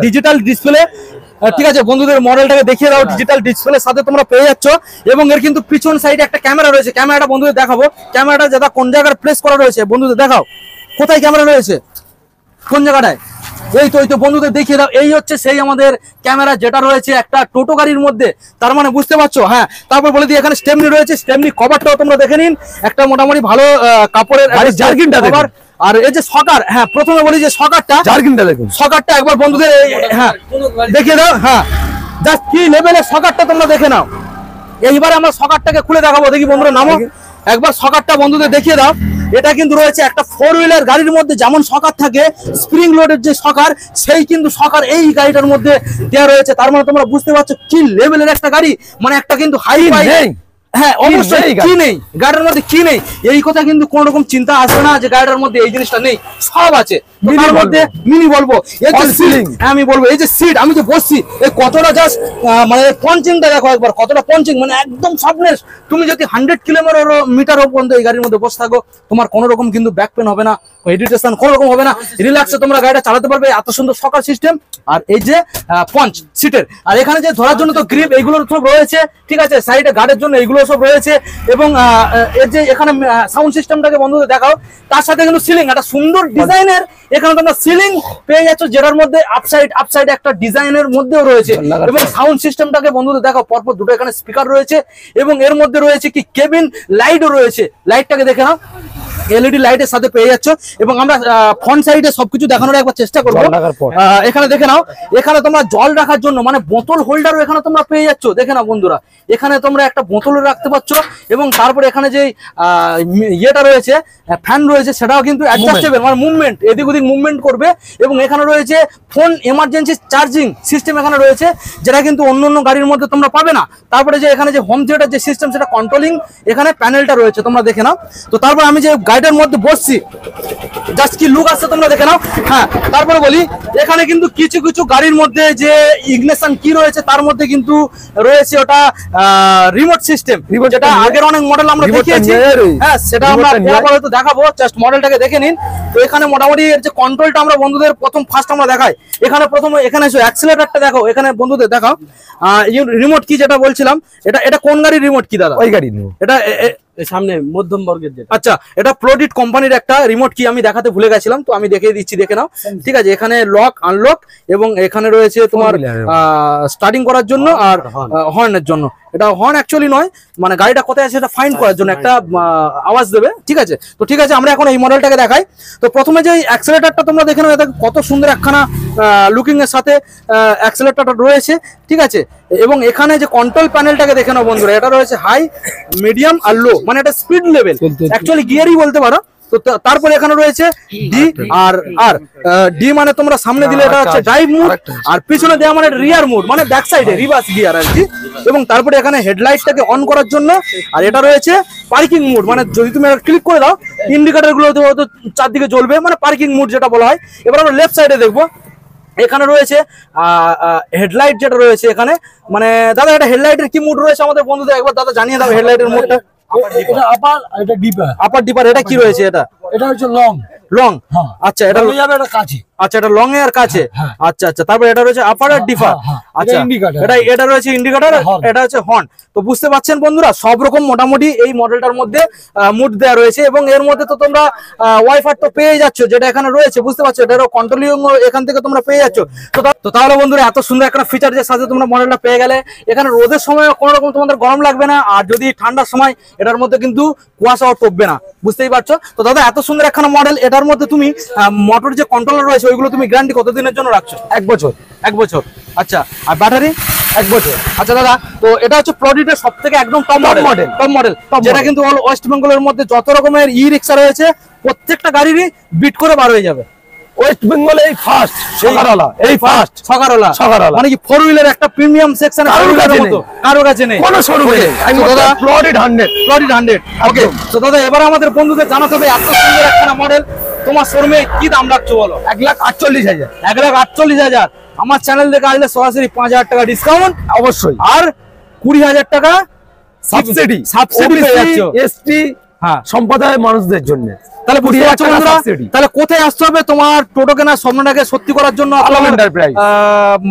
ডিজিটাল ডিসপ্লে, ঠিক আছে। বন্ধুদের মডেলটাকে দেখিয়ে দাও, ডিজিটাল ডিসপ্লের সাথে তোমরা পেয়ে যাচ্ছ, এবং এর কিন্তু পিছন সাইডে একটা ক্যামেরা রয়েছে। ক্যামেরাটা বন্ধুদের দেখাবো, ক্যামেরাটা যেটা কোন জায়গায় প্লেস করা রয়েছে বন্ধুদের দেখাও, কোথায় ক্যামেরা রয়েছে, কোন জায়গাটায়, এই তো বন্ধুদের দেখিয়ে দাও। এই হচ্ছে সেই আমাদের ক্যামেরা যেটা রয়েছে একটা টোটো গাড়ির মধ্যে, তার মানে বুঝতে পারছো। হ্যাঁ, তারপর বলে দিই এখানে স্টেমনি রয়েছে, স্টেমনি কভারটাও তোমরা দেখে নিন, একটা মোটামুটি ভালো কাপড়ের জার্কিনটা কভার। আর এই যে সকার, হ্যাঁ প্রথমে বলি যে সকারটা, জার্কিনটা দেখুন, সকারটা একবার বন্ধুদের হ্যাঁ দেখিয়ে দাও। হ্যাঁ, জাস্ট কি লেভেলের সকারটা তোমরা দেখে নাও। এইবার আমরা সকারটাকে খুলে দেখাবো, দেখি বন্ধুরা নামো, একবার সকারটা বন্ধুদের দেখিয়ে দাও। এটা কিন্তু রয়েছে একটা 4 হুইলার গাড়ির মধ্যে যেমন সকার থাকে, স্প্রিং লোডের যে সকার, সেই কিন্তু সকার এই গাড়িটার মধ্যে দেওয়া রয়েছে। তার মানে তোমরা বুঝতে পারছো কি লেভেলের একটা গাড়ি, মানে একটা কিন্তু হাই ফাই। হ্যাঁ অবশ্যই কি নেই গাড়ির মধ্যে, কি নেই এই কথা কিন্তু কোন রকম চিন্তা আসবে না যে গাড়িটার মধ্যে এই জিনিসটা নেই, সব আছে। তার মধ্যে মিনি বলবো, আমি বলবো এই যে সিট, আমি যে বসছি এই কতটা জাস্ট মানে পঞ্চিংটা দেখো একবার, কতটা পঞ্চিং, মানে একদম সফটনেস। তুমি যদি 100 কিলোমিটার পর্যন্ত এই গাড়ির মধ্যে বসে থাকো, তোমার কোনো রকম কিন্তু ব্যাক পেন হবে না, হেডিটেশন কোনো রকম হবে না, রিল্যাক্সে তোমরা গাড়িটা চালাতে পারবে। এত সুন্দর সকার সিস্টেম, আর এই যে পঞ্চ সিটের, আর এখানে যে ধরার জন্য তো গ্রিপ এইগুলো সব রয়েছে, ঠিক আছে, সাইডে গার্ডের জন্য এইগুলো সব রয়েছে, এবং এর যে এখানে সাউন্ড সিস্টেমটাকে বন্ধুদের দেখাও, তার সাথে কিন্তু সিলিং, একটা সুন্দর ডিজাইনের এখানে তোমরা সিলিং পেয়ে যাচ্ছ, যেটার মধ্যে আপসাইড একটা ডিজাইনের মধ্যেও রয়েছে, এবং সাউন্ড সিস্টেমটাকে বন্ধুদের দেখাও, পরপর দুটো এখানে স্পিকার রয়েছে, এবং এর মধ্যে রয়েছে কি কেবিন লাইটও রয়েছে, লাইটটাকে দেখে নাও, এলইডি লাইটের সাথে পেয়ে যাচ্ছ। এবং আমরা ফ্রন্ট সাইডে সবকিছু দেখানোর একবার চেষ্টা করবো। এখানে দেখে নাও, এখানে তোমরা জল রাখার জন্য মানে বোতল হোল্ডারও এখানে তোমরা পেয়ে যাচ্ছ, দেখে নাও বন্ধুরা, এখানে তোমরা একটা বোতল রাখতে পারছো, এবং তারপরে এখানে যে ইয়েটা রয়েছে, ফ্যান রয়েছে, সেটাও কিন্তু অ্যাডজাস্টেবল, মানে মুভমেন্ট, এদিক ওদিক মুভমেন্ট করবে। এবং এখানে রয়েছে ফোন এমার্জেন্সি চার্জিং সিস্টেম এখানে রয়েছে, যেটা কিন্তু অন্য গাড়ির মধ্যে তোমরা পাবে না। তারপরে যে এখানে যে হোম থিয়েটার যে সিস্টেম, সেটা কন্ট্রোলিং এখানে প্যানেলটা রয়েছে, তোমরা দেখে নাও। তো তারপর আমি যে গাড়িটার মধ্যে বসছি, জাস্ট কি লুক আসছে তোমরা দেখে নাও। হ্যাঁ, তারপরে বলি এখানে কিন্তু কিছু কিছু গাড়ির মধ্যে যে ইগনিশন কি রয়েছে তার মধ্যে কিন্তু রয়েছে ওটা রিমোট সিস্টেম, যেটা আগের অনেক মডেল আমরা দেখিয়েছি। হ্যাঁ, সেটা আমরা হয়তো দেখাবো, জাস্ট মডেলটাকে দেখে নিন। তো এখানে মোটামুটি এর যে কন্ট্রোলটা আমরা বন্ধুদের ফার্স্ট আমরা দেখাই। এখানে প্রথমে এখানে এসো অ্যাক্সিলারেটরটা দেখো, এখানে বন্ধুদের দেখাও। রিমোট কি যেটা বলছিলাম, এটা কোন গাড়ির রিমোট কি দাদা? ওই গাড়ি এটা সামনে মধ্যম বর্গের যেটা। আচ্ছা, এটা প্রোডিট কোম্পানির একটা রিমোট কি, আমি দেখাতে ভুলে গেছিলাম, তো আমি দেখিয়ে দিচ্ছি, দেখে নাও। ঠিক আছে, এখানে লক আনলক এবং এখানে রয়েছে তোমার স্টার্টিং করার জন্য আর হর্নের জন্য। এটা হর্ন অ্যাকচুয়ালি নয়, মানে গাড়িটা কোথায় আছে সেটা ফাইন্ড করার জন্য একটা আওয়াজ দেবে। ঠিক আছে, তো ঠিক আছে, আমরা এখন এই মডেলটাকে দেখাই। তো প্রথমে যে অ্যাক্সেলেটরটা তোমরা দেখে নাও, এটা কত সুন্দর একখানা লুকিং এর সাথে অ্যাক্সেলেটরটা রয়েছে। ঠিক আছে, এবং এখানে যে কন্ট্রোল প্যানেলটাকে দেখে নাও বন্ধুরা, এটা রয়েছে হাই, মিডিয়াম আর লো, মানে এটা স্পিড লেভেল, অ্যাকচুয়ালি গিয়ারই বলতে পারো। তো তারপরে এখানে রয়েছে ডি আর আর ডি, মানে তোমরা সামনে দিলে এটা হচ্ছে ড্রাইভ মোড, আর পিছনে দেওয়া মানে রিয়ার মোড, মানে ব্যাক সাইডে রিভার্স গিয়ার আর কি। এবং তারপরে এখানে হেডলাইটটাকে অন করার জন্য, আর এটা রয়েছে পার্কিং মোড, মানে যদি তুমি ক্লিক করে দাও ইন্ডিকেটর গুলো চারদিকে জ্বলবে, মানে পার্কিং মোড যেটা বলা হয়। এবার আমরা লেফট সাইডে দেখবো, এখানে রয়েছে হেডলাইট যেটা রয়েছে এখানে, মানে দাদা এটা হেডলাইটের কি মোড রয়েছে আমাদের বন্ধুদের একবার দাদা জানিয়ে দাও হেডলাইটের মোডটা। এটা আপার, এটা ডিপার। আপার ডিপার, এটা কি রয়েছে? এটা হচ্ছে লং। লং, হ্যাঁ। আচ্ছা, এটা যাবে এটা কাছে। আচ্ছা, এটা লং এর কাছে। আচ্ছা আচ্ছা, তারপর এটা রয়েছে আপার আর ডিপার। আচ্ছা, এটা রয়েছে ইন্ডিকেটর, এটা হচ্ছে হর্ন। তো বুঝতে পারছেন বন্ধুরা, সব রকম মোটামুটি এই মডেলটার মধ্যে মুড দেওয়া রয়েছে। এবং এর মধ্যে তো তোমরা ওয়াইফাই তো পেয়ে যাচ্ছ, যেটা এখানে রয়েছে, বুঝতে পারছো, এটারও কন্ট্রোলিং এখান থেকে তোমরা পেয়ে যাচ্ছ। তো তাহলে বন্ধুরা, এত সুন্দর একটা ফিচারের সাথে তোমরা মডেলটা পেয়ে গেলে। এখানে রোদের সময় কোনো রকম তোমাদের গরম লাগবে না, আর যদি ঠান্ডার সময় এটার মধ্যে কিন্তু কুয়াশাও টপবে না, বুঝতেই পারছো। তো দাদা, এত সুন্দর একখানা মডেল, এটার মধ্যে তুমি মোটর যে কন্ট্রোলার রয়েছে ওইগুলো তুমি গ্যারান্টি কতদিনের জন্য রাখছো? 1 বছর। 1 বছর, আচ্ছা। আর ব্যাটারি? 1 বছর। আচ্ছা দাদা, তো এটা হচ্ছে প্রোডিটের সব থেকে একদম টপ মডেল, যেটা কিন্তু ওয়েস্ট বেঙ্গলের মধ্যে যত রকমের ই রিক্সা রয়েছে প্রত্যেকটা গাড়িরই বিট করে বার হয়ে যাবে। ওয়েস্ট বেঙ্গলে এই ফার্স্ট সকারওয়ালা, এই ফার্স্ট সকারওয়ালা, মানে কি 4 হুইলের একটা প্রিমিয়াম সেকশন কারোর কাছে নেই, কোনো শোরুমে নেই। দাদা প্লডিড 100। ওকে, তো দাদা এবার আমাদের বন্ধুদের জানাতে হবে, এত সুন্দর একটা মডেল তোমার শোরুমে কি দাম রাখছো বলো? 1,48,000। 1,48,000। আমার চ্যানেল থেকে আসলে সরাসরি 5,000 টাকা ডিসকাউন্ট অবশ্যই, আর 20,000 টাকা সাবসিডি পেয়ে যাচ্ছ এসটি সম্প্রদায়ের মানুষদের জন্য। তাহলে বুঝতে পারছো বন্ধুরা, তাহলে কোথায় আসতে হবে তোমার টোটো কেনার স্বপ্নটাকে সত্যি করার জন্য? আলম এন্টারপ্রাইজ।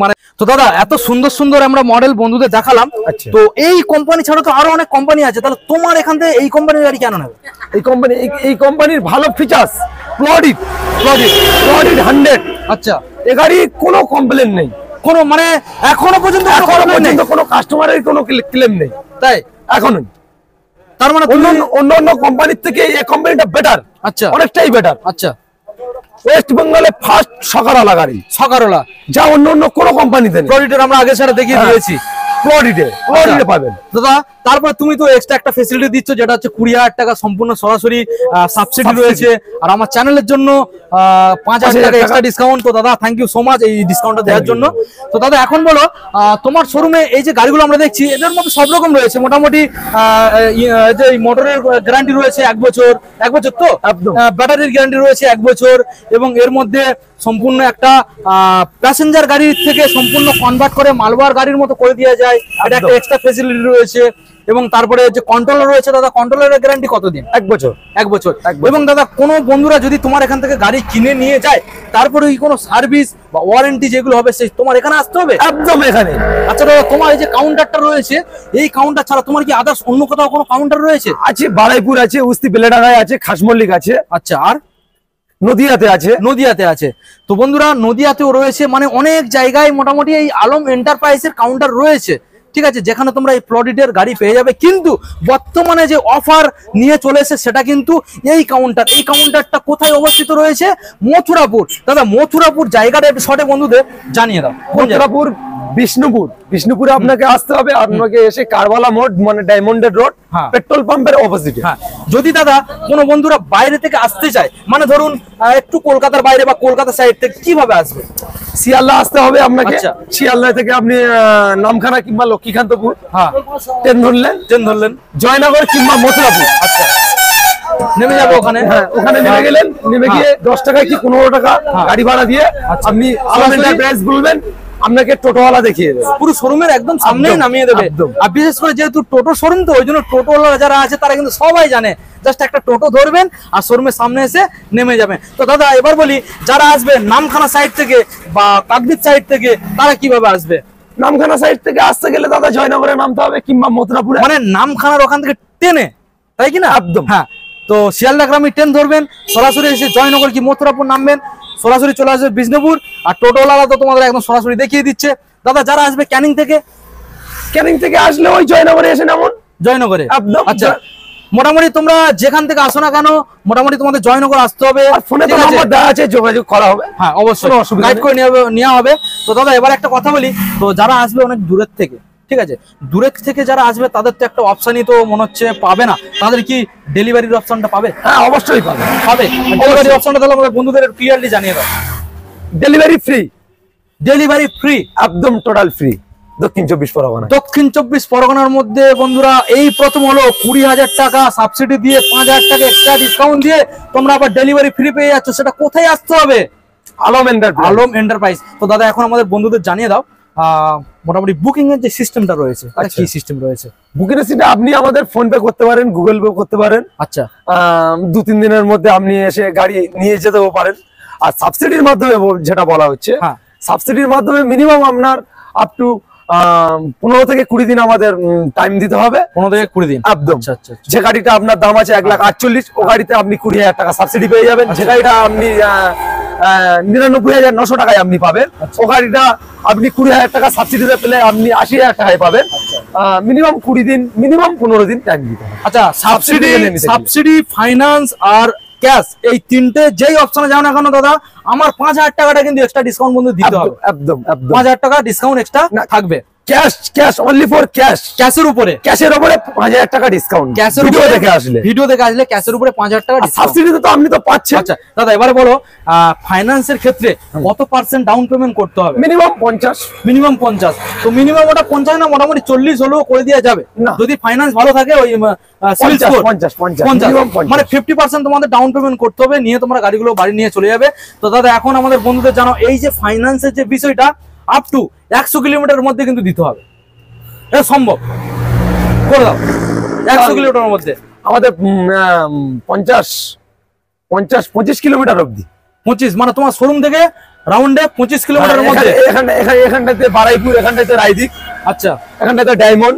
মানে তো দাদা, এত সুন্দর সুন্দর আমরা মডেল বন্ধুদের দেখালাম। তো এই কোম্পানি ছাড়া তো আরো অনেক কোম্পানি আছে, তাহলে তোমার এখান থেকে এই কোম্পানির গাড়ি কেন নেবে? এই কোম্পানির ভালো ফিচার্স, প্লডিড 100। আচ্ছা, এই গাড়ি কোনো কমপ্লেন নেই, কোনো মানে এখনো পর্যন্ত কোনো কাস্টমারের কোনো ক্লেম নেই, তাই এখনো। তার মানে অন্য কোম্পানির থেকে এই কোম্পানিটা বেটার, আচ্ছা, অনেকটাই বেটার। আচ্ছা, ওয়েস্ট বেঙ্গলে ফার্স্ট সকারওয়ালা গাড়ি, সকারওয়ালা, যা অন্য কোনো কোম্পানিতে নেই। প্রোডিটের আমরা আগে সেটা দেখিয়ে দিয়েছি, প্লডিডে পাবেন দাদা। তারপর তুমি তো এক্সট্রা একটা ফ্যাসিলিটি দিচ্ছ, যেটা হচ্ছে 20,000 টাকা সম্পূর্ণ সরাসরি সাবসিডি রয়েছে, আর আমার চ্যানেলের জন্য 5,000 টাকা এক্সট্রা ডিসকাউন্ট। তো দাদা, থ্যাংক ইউ সো মাচ এই ডিসকাউন্টটা দেওয়ার জন্য। তো দাদা, এখন বলো তোমার শোরুমে এই যে গাড়িগুলো আমরা দেখছি, এদের মধ্যে সব রকম রয়েছে মোটামুটি। যে মোটরের গ্যারান্টি রয়েছে 1 বছর, 1 বছর তো ব্যাটারির গ্যারান্টি রয়েছে 1 বছর, এবং এর মধ্যে সম্পূর্ণ একটা প্যাসেঞ্জার গাড়ির থেকে সম্পূর্ণ কনভার্ট করে মালবার গাড়ির মতো করে দেওয়া যায়, এটা একটা এক্সট্রা ফ্যাসিলিটি রয়েছে। এবং তারপরে যে কন্ট্রোলার রয়েছে দাদা, কন্ট্রোলারের গ্যারান্টি কতদিন? 1 বছর। 1 বছর। এবং দাদা, কোনো বন্ধুরা যদি তোমার এখান থেকে গাড়ি কিনে নিয়ে যায়, তারপরে কোনো সার্ভিস বা ওয়ারেন্টি যেগুলো হবে সেই তোমার এখানে আসতে হবে? একদম এখানে। আচ্ছা দাদা, তোমার এই যে কাউন্টারটা রয়েছে, এই কাউন্টার ছাড়া তোমার কি আদার্স অন্য কোথাও কোনো কাউন্টার রয়েছে? আছে, বারাইপুর আছে, উস্তি বেলেডাঙ্গায় আছে, খাসমল্লিক আছে। আচ্ছা, আর নদিয়াতে আছে। তো বন্ধুরা, নদিয়াতেও রয়েছে, মানে অনেক জায়গায় মোটামুটি এই আলম এন্টারপ্রাইজের কাউন্টার রয়েছে। ঠিক আছে, যেখানে তোমরা এই প্লডিটের গাড়ি পেয়ে যাবে। কিন্তু বর্তমানে যে অফার নিয়ে চলেছে সেটা কিন্তু এই কাউন্টারটা কোথায় অবস্থিত রয়েছে? মথুরাপুর। দাদা, মথুরাপুর জায়গাটা একটু শর্টে বন্ধুদের জানিয়ে দাও। মথুরাপুর বিষ্ণুপুরে আপনাকে আসতে হবে। আপনাকে এসে কারবালা মোড়, মানে ডায়মন্ডের রোড, পেট্রোল পাম্পের অপোজিটে। যদি দাদা কোনো বন্ধুরা বাইরে থেকে আসতে চায়, মানে ধরুন একটু কলকাতার বাইরে বা কলকাতা সাইড থেকে, কিভাবে আসবে? শিয়ালদা আসতে হবে আপনাকে। শিয়ালদা থেকে আপনি নামখানা কিংবা লক্ষ্মীকান্তপুর ট্রেন ধরলেন, ধরলেন জয়নগর কিংবা মথুরাপুর। আচ্ছা, নেমে যাবো ওখানে। হ্যাঁ, ওখানে নেমে গেলেন, নেমে গিয়ে 10 টাকা কি 15 টাকা গাড়ি ভাড়া দিয়ে আপনি আলম এন্টারপ্রাইজ বলবেন, আপনাকে টোটোওয়ালা দেখিয়ে দেবে। পুরো শোরুমের একদম সামনেই নামিয়ে দেবে। আর বিশেষ করে যেহেতু টোটো শোরুম, তো ওই জন্য টোটোওয়ালা যারা আছে তারা কিন্তু সবাই জানে, জাস্ট একটা টোটো ধরবেন আর শোরুমের সামনে এসে নেমে যাবেন। তো দাদা এবার বলি, যারা আসবে নামখানা সাইড থেকে বা কাকদ্বীপ সাইড থেকে, তারা কিভাবে আসবে? নামখানা সাইড থেকে আসতে গেলে দাদা জয়নগরে নামতে হবে কিংবা মথুরাপুরে, মানে নামখানার ওখান থেকে ট্রেনে, তাই কি না? একদম। হ্যাঁ, তো শিয়ালদাগ্রামে ট্রেন ধরবেন, সরাসরি এসে জয়নগর কি মথুরাপুর নামবেন, সরাসরি চলে আসবে বিষ্ণুপুর। আর টোটোওয়ালা তো তোমাদের একদম সরাসরি দেখিয়ে দিচ্ছে। দাদা যারা আসবে ক্যানিং থেকে আসলে ওই জয়নগরে এসে নামুন, জয়নগরে। একদম। আচ্ছা, মোটামুটি তোমরা যেখান থেকে আসো না কেন, মোটামুটি তোমাদের জয়নগর আসতে হবে। আর ফোনে তো নাম্বার দেওয়া আছে, যোগাযোগ করা হবে। হ্যাঁ, অবশ্যই অসুবিধা গাইড করে নেওয়া হবে। তো দাদা এবার একটা কথা বলি, তো যারা আসবে অনেক দূরের থেকে, ঠিক আছে, দূরের থেকে যারা আসবে তাদের তো একটা অপশনই তো মনে হচ্ছে পাবে না, তাদের কি ডেলিভারির অপশনটা পাবে? হ্যাঁ, অবশ্যই পাবে। ডেলিভারি অপশনটা তাহলে আমাদের বন্ধুদের ক্লিয়ারলি জানিয়ে দাও। ডেলিভারি ফ্রি, ডেলিভারি ফ্রি, একদম টোটাল ফ্রি। দক্ষিণ 24 পরগনা, দক্ষিণ 24 পরগনার মধ্যে বন্ধুরা এই প্রথম হলো 20,000 টাকা সাবসিডি দিয়ে 5,000 টাকা এক্সট্রা ডিসকাউন্ট দিয়ে তোমরা আবার ডেলিভারি ফ্রি পেয়ে যাচ্ছ। সেটা কোথায় আসতে হবে? আলম এন্টারপ্রাইজ। তো দাদা এখন আমাদের বন্ধুদের জানিয়ে দাও মোটামুটি বুকিং এর যে সিস্টেমটা রয়েছে, কি সিস্টেম রয়েছে? বুকিং এর সিস্টেম আপনি আমাদের ফোন পে করতে পারেন, গুগল পে করতে পারেন। আচ্ছা, 2-3 দিনের মধ্যে আপনি এসে গাড়ি নিয়ে যেতেও পারেন। আর সাবসিডির মাধ্যমে যেটা বলা হচ্ছে, সাবসিডির মাধ্যমে মিনিমাম আপনার আপ টু 15 থেকে 20 দিন আমাদের টাইম দিতে হবে। 15 থেকে 20 দিন, একদম। আচ্ছা। যে গাড়িটা আপনার দাম আছে 1,48,000, ও গাড়িতে আপনি 20,000 টাকা সাবসিডি পেয়ে যাবেন। যে গাড়িটা আপনি 99,900 টাকায় আপনি পাবেন, ও গাড়িটা আপনি 20,000 টাকা সাবসিডিতে পেলে আপনি 80,000 টাকায় পাবেন। মিনিমাম 20 দিন, মিনিমাম 15 দিন টাইম দিতে হবে। আচ্ছা, সাবসিডি, ফাইন্যান্স আর ক্যাশ, এই তিনটে যেই অপশনে যাও না কেন দাদা, আমার 5,000 টাকাটা কিন্তু এক্সট্রা ডিসকাউন্ট বন্ধু দিতে হবে। একদম। 5,000 টাকা ডিসকাউন্ট এক্সট্রা থাকবে। ক্যাশ অনলি ফর ক্যাশের উপরে 5,000 টাকা ডিসকাউন্ট। ভিডিও দেখে আসলে ক্যাশের উপরে 5,000 টাকা ডিসকাউন্ট। সাবসিডি তো আপনি তো পাচ্ছেন। আচ্ছা দাদা এবারে বলো, ফাইন্যান্সের ক্ষেত্রে কত % ডাউন পেমেন্ট করতে হবে? মিনিমাম 50। মিনিমাম 50। তো মিনিমাম ওটা 50 না, মোটামুটি 40 হলেও করে দেওয়া যাবে যদি ফাইন্যান্স ভালো থাকে। ওই 50 মানে 50% তোমাদের ডাউন পেমেন্ট করতে হবে, নিয়ে তোমরা গাড়িগুলো বাড়ি নিয়ে চলে যাবে। তো দাদা এখন আমাদের বন্ধুদের জানাও, এই যে ফাইন্যান্সের যে বিষয়টা আপ টু 100 কিলোমিটারের মধ্যে কিন্তু দিতে হবে। এটা সম্ভব করে দাও 100 কিলোমিটারের মধ্যে। আমাদের 50-25 কিলোমিটার অবধি। 25 মানে তোমার শোরুম থেকে রাউন্ডে 25 কিলোমিটারের মধ্যে। এখানটাতে বারাইপুর, এখানটাতে রায়দিক, আচ্ছা এখানটাতে ডায়মন্ড,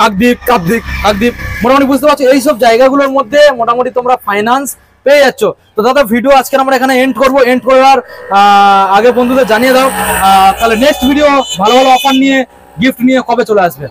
কাকদ্বীপ মোটামুটি বুঝতে পারছো, এইসব জায়গাগুলোর মধ্যে মোটামুটি তোমরা ফাইন্যান্স পেয়ে যাচ্ছ। তো দাদা ভিডিও আজকে আমরা এখানে এন্ড করার আগে বন্ধুদের জানিয়ে দাও, তাহলে নেক্সট ভিডিও ভালো অফার নিয়ে, গিফট নিয়ে কবে চলে আসবে?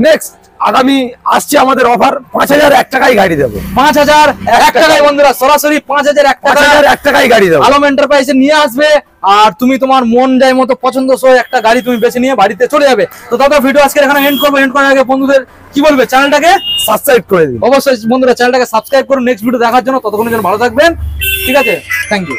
নেক্সট আগামী আসছে আমাদের অফার 5,001 টাকায় গাড়ি দেবো। 5,001 টাকায় বন্ধুরা, সরাসরি 5,001 টাকায় গাড়ি দেবো। আলম এন্টারপ্রাইজে নিয়ে আসবে আর তুমি তোমার মন যায় মতো পছন্দসই একটা গাড়ি তুমি বেছে নিয়ে বাড়িতে চলে যাবে। তো দাদা ভিডিও আজকে এখানে এন্ড করার আগে বন্ধুদের কি বলবে? চ্যানেলটাকে সাবস্ক্রাইব করে দিন। অবশ্যই বন্ধুরা চ্যানেলটাকে সাবস্ক্রাইব করুন নেক্সট ভিডিও দেখার জন্য। ততক্ষণের জন্য ভালো থাকবেন, ঠিক আছে? Thank you.